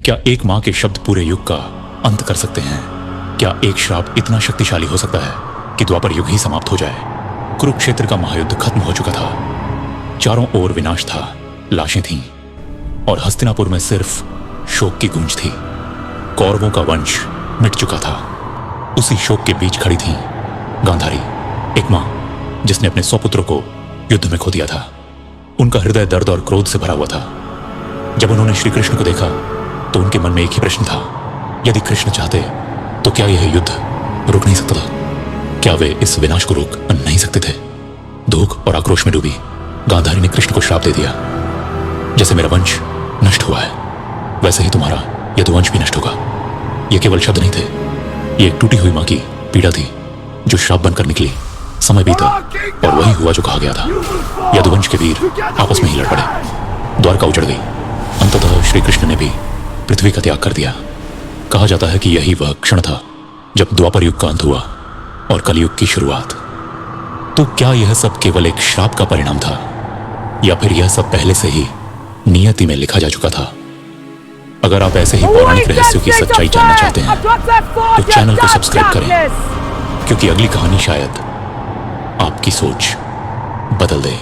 क्या एक मां के शब्द पूरे युग का अंत कर सकते हैं? क्या एक श्राप इतना शक्तिशाली हो सकता है कि द्वापर युग ही समाप्त हो जाए? कुरुक्षेत्र का महायुद्ध खत्म हो चुका था। चारों ओर विनाश था, लाशें थीं और हस्तिनापुर में सिर्फ शोक की गूंज थी। कौरवों का वंश मिट चुका था। उसी शोक के बीच खड़ी थी गांधारी, एक मां जिसने अपने 100 पुत्रों को युद्ध में खो दिया था। उनका हृदय दर्द और क्रोध से भरा हुआ था। जब उन्होंने श्री कृष्ण को देखा तो उनके मन में एक ही प्रश्न था, यदि कृष्ण चाहते तो क्या यह युद्ध रुक नहीं सकता था? क्या वे इस विनाश को रोक नहीं सकते थे? दुख और आक्रोश में डूबी गांधारी ने कृष्ण को श्राप दे दिया, जैसे मेरा वंश नष्ट हुआ है वैसे ही तुम्हारा यदुवंश भी नष्ट होगा। ये केवल शब्द नहीं थे, ये एक टूटी हुई मां की पीड़ा थी जो श्राप बनकर निकली। समय बीता और वही हुआ जो कहा गया था। यदुवंश के वीर आपस में ही लड़ पड़े। द्वारका उजड़ गई। अंततः श्री कृष्ण ने भी पृथ्वी का त्याग कर दिया। कहा जाता है कि यही वह क्षण था जब द्वापर युग का अंत हुआ और कलयुग की शुरुआत। तो क्या यह सब केवल एक श्राप का परिणाम था या फिर यह सब पहले से ही नियति में लिखा जा चुका था? अगर आप ऐसे ही पौराणिक रहस्यों की सच्चाई जानना चाहते हैं तो चैनल को सब्सक्राइब करें, क्योंकि अगली कहानी शायद आपकी सोच बदल दे।